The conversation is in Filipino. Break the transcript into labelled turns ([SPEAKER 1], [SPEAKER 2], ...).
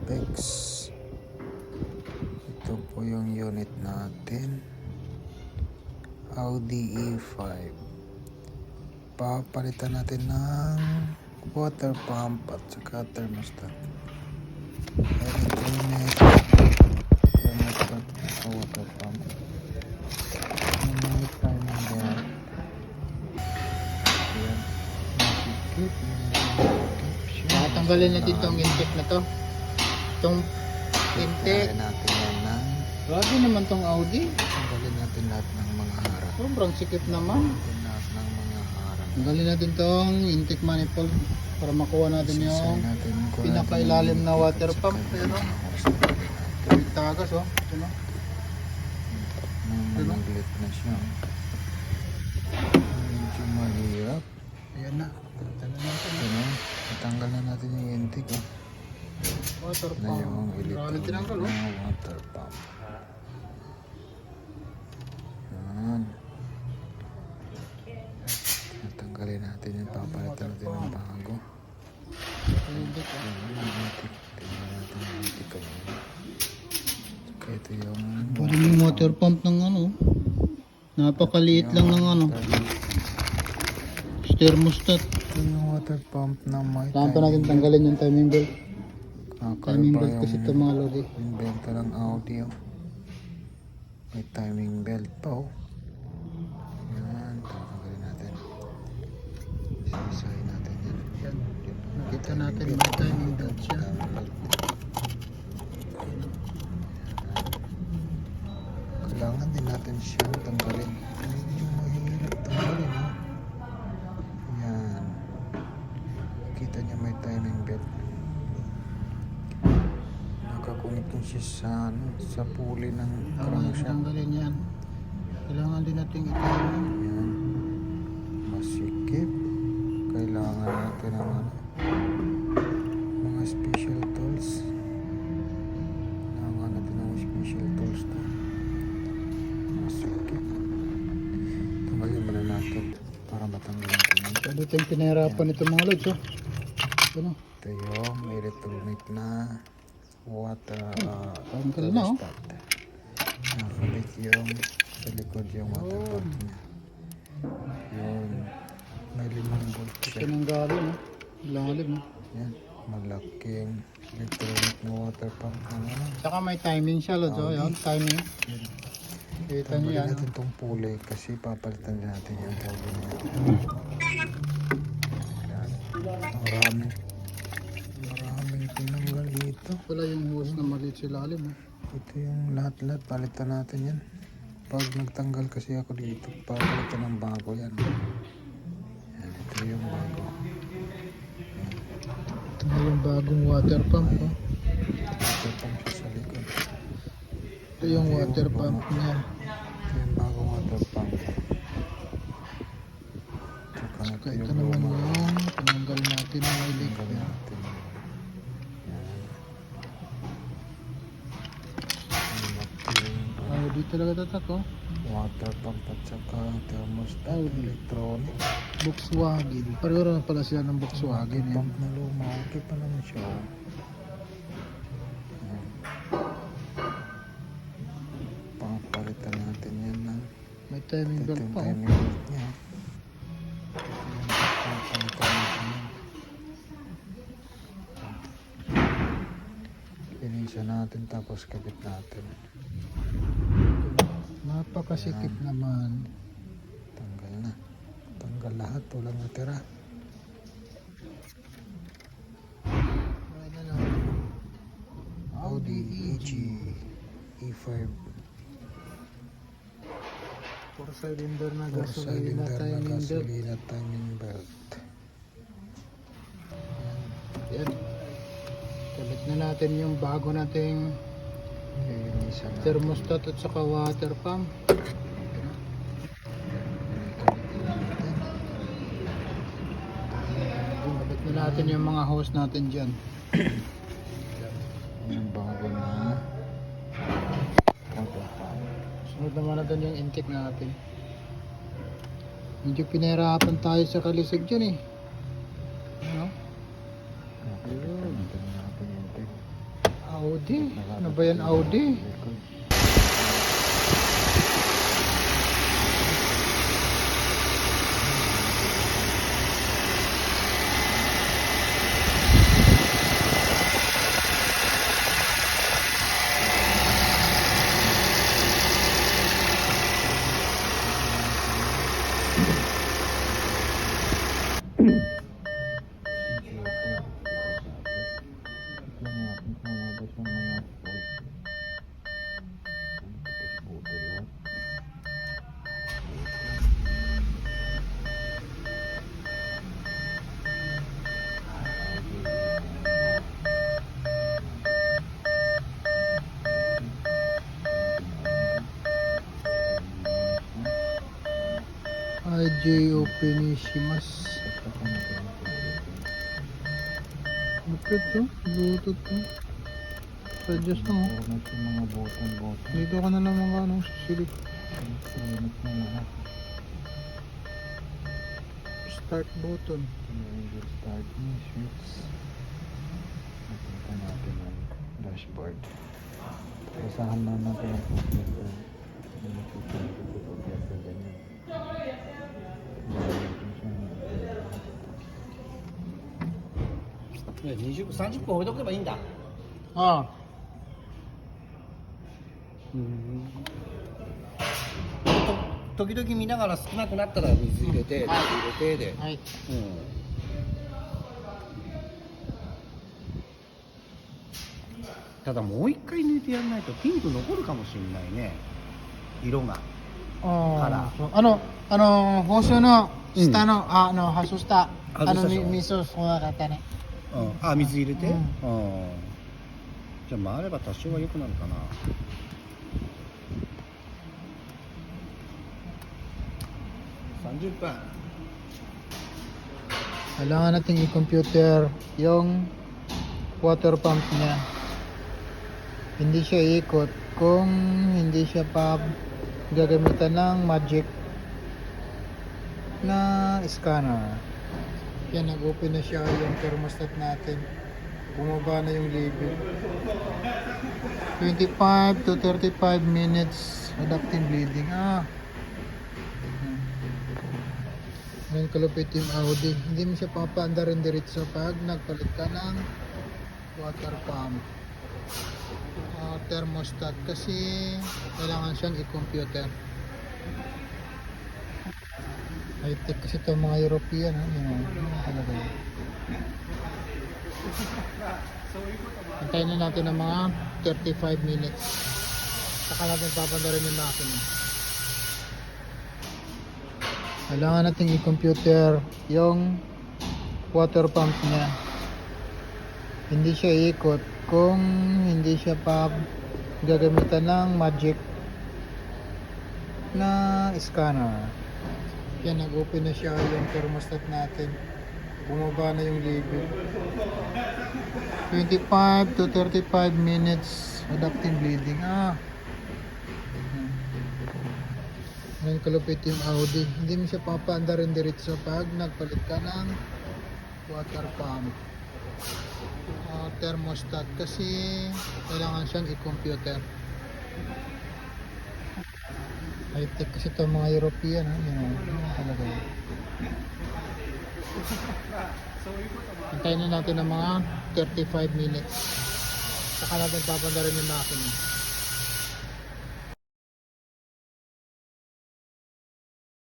[SPEAKER 1] Apex. Ito po yung unit natin, Audi E5. Papalitan natin ng water pump at saka thermostat. Thermostat sa water pump. May timing yan. Ayan. Masikip.
[SPEAKER 2] Tanggalin natin itong intake na to. Itong intake.
[SPEAKER 1] Tanggalin natin yan ng
[SPEAKER 2] Grabe naman tong Audi.
[SPEAKER 1] tanggalin natin lahat ng mga harap.
[SPEAKER 2] Sobrang sikip naman.
[SPEAKER 1] Tanggalin lahat ng mga harap.
[SPEAKER 2] Tanggalin natin tong intake manifold para makuha natin yung
[SPEAKER 1] Sisay natin kung
[SPEAKER 2] pinakailalim na water pump. Ayan o. May tagas o. Ayan o.
[SPEAKER 1] Managlit na siya. Medyo mahirap.
[SPEAKER 2] Ayan na. Tanggalin natin.
[SPEAKER 1] Ano? Natanggal na natin yung intake. Oh.
[SPEAKER 2] Water
[SPEAKER 1] Na
[SPEAKER 2] pump.
[SPEAKER 1] yung
[SPEAKER 2] Grabe
[SPEAKER 1] electronic
[SPEAKER 2] tinanggal o.
[SPEAKER 1] na water pump. Yan. Natanggalin natin yung papalitan natin ng bago.
[SPEAKER 2] Intake o.
[SPEAKER 1] Tingnan natin yung intake kanina. Saka ito yung
[SPEAKER 2] Parang yung water pump ng ano. Napakaliit lang ng ano. Thermostat.
[SPEAKER 1] ito yung water pump na may
[SPEAKER 2] Saan pa natin tanggalin yung timing belt? Timing
[SPEAKER 1] Kakaiba
[SPEAKER 2] belt kasi ito mga lodi.
[SPEAKER 1] yung benta ng audio. May timing belt pa oh. Yan, tatanggalin natin. Sisay natin yan.
[SPEAKER 2] Yan. Nakita natin may timing belt siya.
[SPEAKER 1] Timing belt. Kailangan din natin siyang tanggalin. Medyo mahirap tanggalin oh. Yan. Kita niya may timing belt. Nakakunit din siya sa, sa pulley ng crankshaft.
[SPEAKER 2] Tanggalin yan. Kailangan din natin i-timing.
[SPEAKER 1] Yan. Masikip. Kailangan natin ng mga special tools. Kailangan natin ng special tools to. Masikip. Tanggalin muna natin para matanggal natin.
[SPEAKER 2] Sabi ito yung pinahirapan ito mga lods. Oh. Ano?
[SPEAKER 1] Ito yung electronic na water
[SPEAKER 2] Tanggal na, oh.
[SPEAKER 1] thermostat. Nakalit yung sa likod yung water pump niya. Yun. May 5 volt
[SPEAKER 2] Ito
[SPEAKER 1] siya.
[SPEAKER 2] nang galing. Oh. Lalim. Oh.
[SPEAKER 1] Yan. Malaking electronic na water pump. Ano?
[SPEAKER 2] Saka may timing siya lods. Oh. Yan. Timing. Kita
[SPEAKER 1] Tanggalin
[SPEAKER 2] niyo yan.
[SPEAKER 1] natin itong pulley kasi papalitan natin yung pulley niya. Yan. Maraming tinanggal dito.
[SPEAKER 2] Wala yung hose na maliit sa lalim. Oh.
[SPEAKER 1] Ito yung lahat-lahat. Palitan natin yan. Pag nagtanggal kasi ako dito, papalitan ng bago yan. Yan. Ito yung bago.
[SPEAKER 2] Ito na yung bagong water pump. Oh.
[SPEAKER 1] Water pump siya sa likod.
[SPEAKER 2] Ito yung water pump niya.
[SPEAKER 1] Ito yung bagong water pump.
[SPEAKER 2] Saka ito naman yung tinanggal natin ng electric.
[SPEAKER 1] Tanggalin natin. Yan.
[SPEAKER 2] Oh, di talaga tatak oh.
[SPEAKER 1] Water pump at saka thermostat, electronic.
[SPEAKER 2] Volkswagen. Pareho na pala sila ng Volkswagen. Yan.
[SPEAKER 1] Pump na luma, okay pa naman siya. Oh. Yan. Papalitan natin yan na.
[SPEAKER 2] May timing
[SPEAKER 1] Ito
[SPEAKER 2] belt
[SPEAKER 1] yung
[SPEAKER 2] pa oh.
[SPEAKER 1] timing belt niya. Papalitan natin yan. Linisan natin tapos kabit natin.
[SPEAKER 2] Napakasikip naman.
[SPEAKER 1] Tanggal na. Tanggal lahat, walang natira.
[SPEAKER 2] Ano na?
[SPEAKER 1] Audi EG E5
[SPEAKER 2] 4 cylinder na
[SPEAKER 1] 4
[SPEAKER 2] gasolina
[SPEAKER 1] cylinder na
[SPEAKER 2] timing belt.
[SPEAKER 1] gasolina timing belt.
[SPEAKER 2] Yan. Kabit na natin yung bago nating
[SPEAKER 1] Lilinisan natin.
[SPEAKER 2] thermostat at saka water pump. Kabit na natin yung mga hose natin dyan.
[SPEAKER 1] Yung bago na water pump.
[SPEAKER 2] Sunod naman natin yung intake natin. Medyo pinahirapan tayo sa kalisig dyan eh. Ano?
[SPEAKER 1] Nakikita natin yung tape. Audi. Ano ba yan, Audi? IJ Openishimas. Bakit to? Bluetooth to. Suggest mo.
[SPEAKER 2] Mga button.
[SPEAKER 1] Dito ka na naman ka anong sisilip.
[SPEAKER 2] Mainit na lahat.
[SPEAKER 1] Start button.
[SPEAKER 2] Start ni switch. Nakita natin ang dashboard. Basahan na natin ang computer. Nakita natin ang computer ganyan.
[SPEAKER 3] 20、30分置いとけばいいんだ。
[SPEAKER 1] Ah.
[SPEAKER 3] 時々見ながら少なくなったら水入れて、入れてで。
[SPEAKER 1] はい。
[SPEAKER 3] ただもう一回抜いてやらないとピンク残るかもしれないね。色が。
[SPEAKER 1] Oh.
[SPEAKER 3] Kala.
[SPEAKER 1] So, ano, hoso no, sta no, hasusta. Ano,
[SPEAKER 3] Hasusta siya.
[SPEAKER 1] miso, kumakata ne.
[SPEAKER 3] あ、水入れて。
[SPEAKER 1] うん
[SPEAKER 3] じゃあ回れば多少は良くなるかな。30分。
[SPEAKER 1] Kailangan natin i-computer yung water pump niya. Hindi siya iikot kung hindi siya pa gagamitan ng magic na scanner. Yan, nag-open na siya yung thermostat natin. Bumaba na yung level. 25 to 35 minutes adapting bleeding. Ngayon kalupit yung Audi. Hindi mo siya papaandarin diretso pag nagpalit ka ng water pump. Thermostat kasi kailangan siyang i-computer. High-tech kasi itong mga European. Yun talaga yun. Antayin na natin ng mga 35 minutes. Saka natin papandarin yung makina. Kailangan natin i-computer yung water pump niya. Hindi siya iikot kung hindi siya pa gagamitan ng magic na scanner. Yan, nag-open na siya yung thermostat natin. Bumaba na yung level. 25 to 35 minutes adapting bleeding. Ngayon kalupit yung Audi. Hindi mo siya papaandarin diretso pag nagpalit ka ng water pump. Thermostat kasi kailangan siyang i-computer. High-tech kasi itong mga European. Yun talaga yun. Antayin na natin ng mga 35 minutes. Saka natin papandarin yung makina.